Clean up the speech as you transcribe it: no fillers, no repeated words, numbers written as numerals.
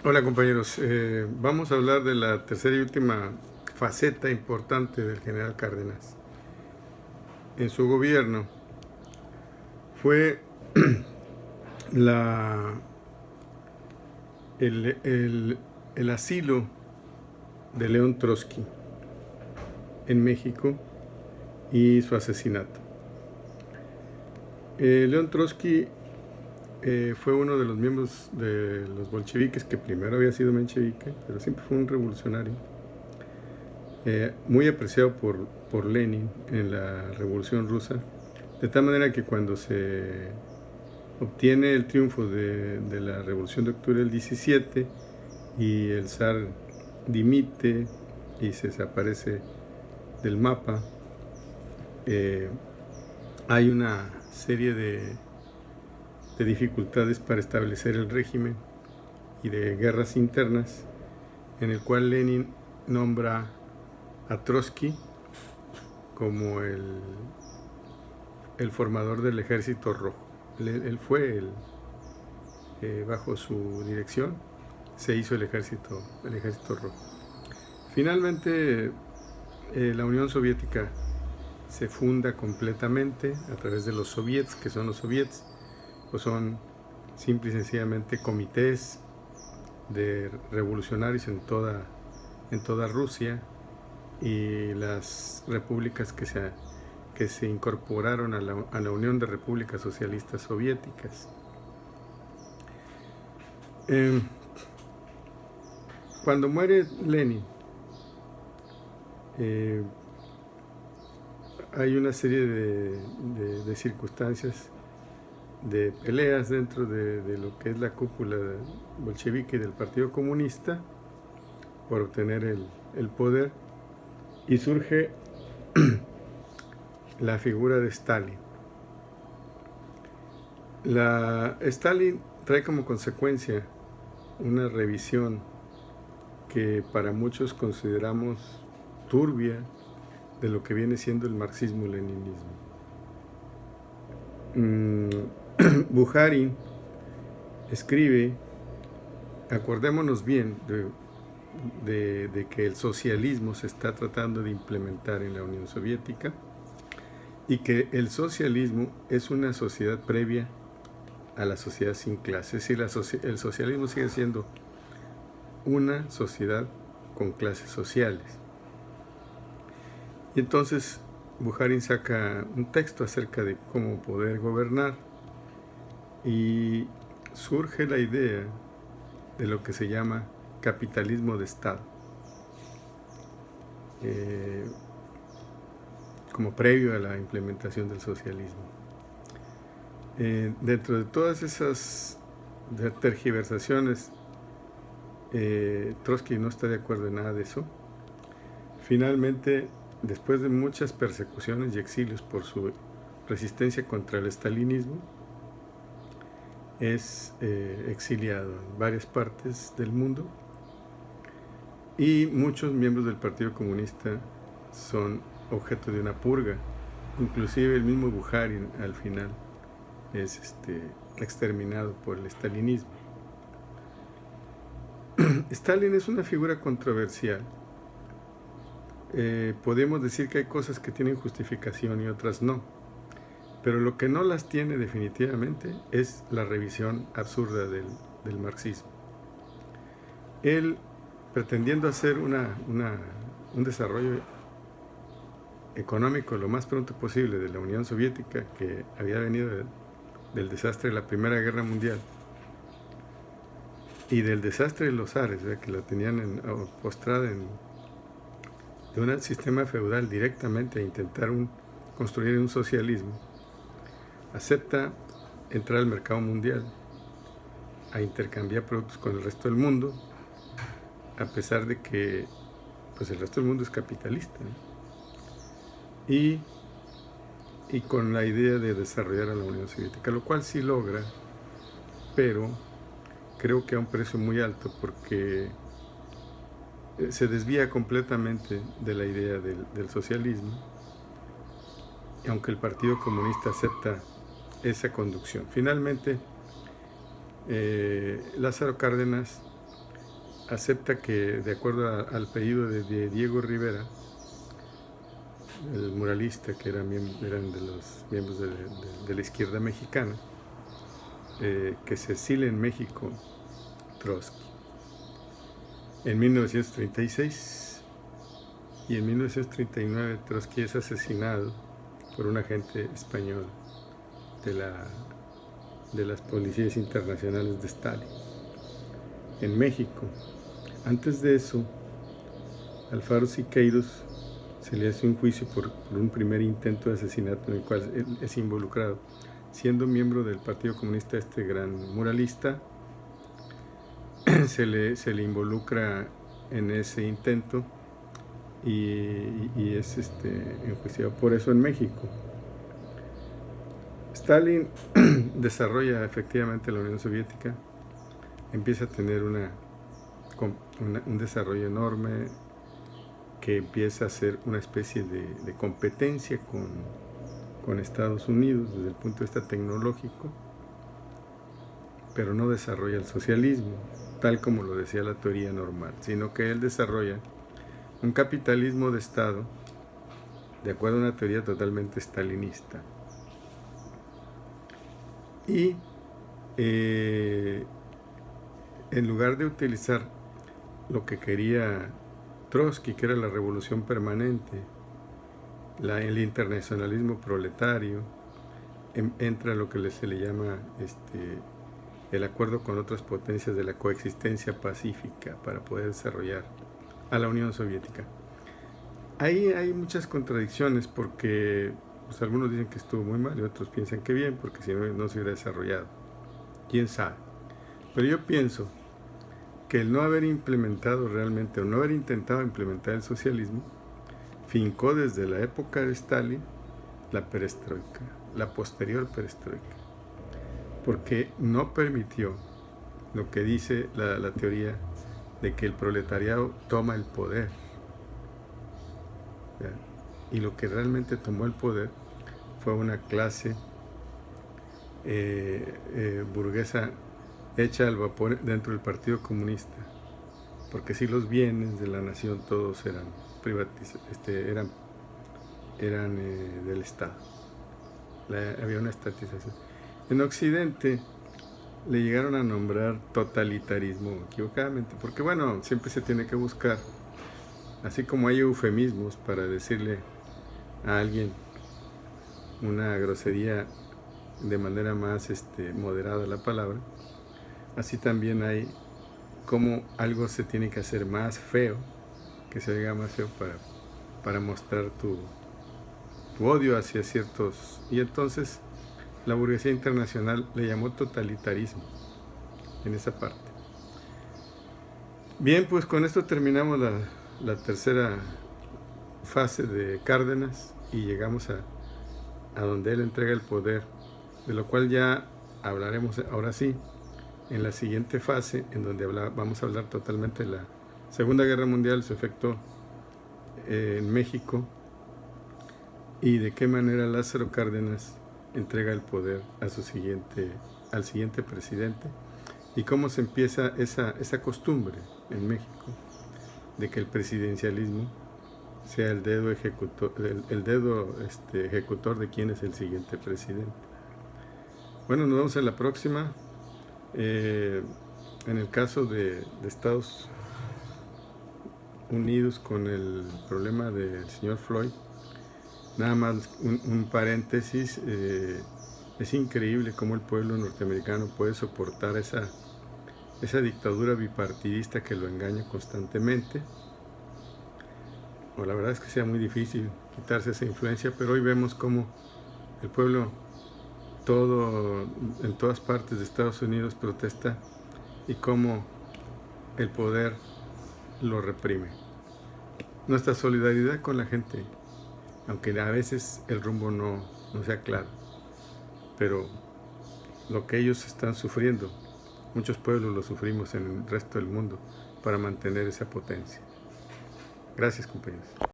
Hola compañeros, vamos a hablar de la tercera y última faceta importante del general Cárdenas. En su gobierno fue la, el, el- el asilo de León Trotsky en México y su asesinato. León Trotsky fue uno de los miembros de los bolcheviques, que primero había sido menchevique, pero siempre fue un revolucionario, muy apreciado por Lenin en la Revolución Rusa, de tal manera que cuando se obtiene el triunfo de la Revolución de Octubre del 17 y el zar dimite y se desaparece del mapa, eh, hay una serie de dificultades para establecer el régimen y de guerras internas, en el cual Lenin nombra a Trotsky como el formador del Ejército Rojo. Él fue bajo su dirección se hizo el ejército rojo. Finalmente, la Unión Soviética se funda completamente a través de los soviets. Que son los soviets? Pues son simple y sencillamente comités de revolucionarios en toda Rusia, y las repúblicas que se incorporaron a la Unión de Repúblicas Socialistas Soviéticas. Eh, Cuando muere Lenin, eh, hay una serie de circunstancias, de peleas dentro de lo que es la cúpula bolchevique y del Partido Comunista por obtener el poder, y surge la figura de Stalin. Stalin trae como consecuencia una revisión que para muchos consideramos turbia de lo que viene siendo el marxismo-leninismo. Bukharin escribe: acordémonos bien de que el socialismo se está tratando de implementar en la Unión Soviética, y que el socialismo es una sociedad previa a la sociedad sin clases. Es decir, el socialismo sigue siendo una sociedad con clases sociales. Y entonces Bukharin saca un texto acerca de cómo poder gobernar, y surge la idea de lo que se llama capitalismo de Estado, como previo a la implementación del socialismo. Dentro de todas esas tergiversaciones, Trotsky no está de acuerdo en nada de eso. Finalmente, después de muchas persecuciones y exilios por su resistencia contra el estalinismo, es exiliado en varias partes del mundo, y muchos miembros del Partido Comunista son objeto de una purga. Inclusive el mismo Bukharin al final es exterminado por el estalinismo. Stalin es una figura controversial. Podemos decir que hay cosas que tienen justificación y otras no, pero lo que no las tiene definitivamente es la revisión absurda del marxismo. Él, pretendiendo hacer un desarrollo económico lo más pronto posible de la Unión Soviética, que había venido del desastre de la Primera Guerra Mundial y del desastre de los zares, que la tenían postrada de un sistema feudal directamente a intentar construir un socialismo, acepta entrar al mercado mundial, a intercambiar productos con el resto del mundo, a pesar de que pues el resto del mundo es capitalista, ¿no? Y con la idea de desarrollar a la Unión Soviética, lo cual sí logra, pero creo que a un precio muy alto, porque se desvía completamente de la idea del socialismo, aunque el Partido Comunista acepta esa conducción. Finalmente, Lázaro Cárdenas acepta que, de acuerdo al pedido de Diego Rivera, el muralista, que eran de los miembros de la izquierda mexicana, que se exile en México Trotsky. En 1936 y en 1939 Trotsky es asesinado por un agente español de las policías internacionales de Stalin en México. Antes de eso, Alfaro Siqueiros se le hace un juicio por un primer intento de asesinato en el cual él es involucrado. Siendo miembro del Partido Comunista, este gran muralista, se le involucra en ese intento y es enjuiciado por eso en México. Stalin desarrolla efectivamente la Unión Soviética, empieza a tener un desarrollo enorme que empieza a ser una especie de competencia con Estados Unidos desde el punto de vista tecnológico, pero no desarrolla el socialismo, tal como lo decía la teoría normal, sino que él desarrolla un capitalismo de Estado de acuerdo a una teoría totalmente stalinista. Y en lugar de utilizar lo que quería Trotsky, que era la revolución permanente, el internacionalismo proletario, entra lo que se le llama el acuerdo con otras potencias de la coexistencia pacífica para poder desarrollar a la Unión Soviética. Ahí hay muchas contradicciones porque pues, algunos dicen que estuvo muy mal y otros piensan que bien, porque si no se hubiera desarrollado. ¿Quién sabe? Pero yo pienso que el no haber implementado realmente o no haber intentado implementar el socialismo fincó desde la época de Stalin la perestroika, la posterior perestroika, porque no permitió lo que dice la teoría de que el proletariado toma el poder. ¿Ya? Y lo que realmente tomó el poder fue una clase burguesa hecha al vapor dentro del Partido Comunista, porque si los bienes de la nación todos eran eran del Estado. Había una estatización. En Occidente le llegaron a nombrar totalitarismo equivocadamente, porque bueno, siempre se tiene que buscar, así como hay eufemismos para decirle a alguien una grosería de manera más moderada la palabra, así también hay como algo se tiene que hacer más feo, que se haga más feo para mostrar tu odio hacia ciertos. Y entonces la burguesía internacional le llamó totalitarismo en esa parte. Bien, pues con esto terminamos la tercera fase de Cárdenas y llegamos a donde él entrega el poder, de lo cual ya hablaremos ahora sí en la siguiente fase, en donde vamos a hablar totalmente de la Segunda Guerra Mundial, su efecto en México y de qué manera Lázaro Cárdenas entrega el poder al siguiente presidente y cómo se empieza esa costumbre en México de que el presidencialismo sea el dedo ejecutor de quién es el siguiente presidente. Bueno, nos vemos en la próxima. En el caso de Estados Unidos con el problema del señor Floyd, nada más un paréntesis, es increíble cómo el pueblo norteamericano puede soportar esa dictadura bipartidista que lo engaña constantemente. La verdad es que sea muy difícil quitarse esa influencia, pero hoy vemos cómo el pueblo en todas partes de Estados Unidos protesta y cómo el poder lo reprime. Nuestra solidaridad con la gente, aunque a veces el rumbo no sea claro, pero lo que ellos están sufriendo, muchos pueblos lo sufrimos en el resto del mundo para mantener esa potencia. Gracias, compañeros.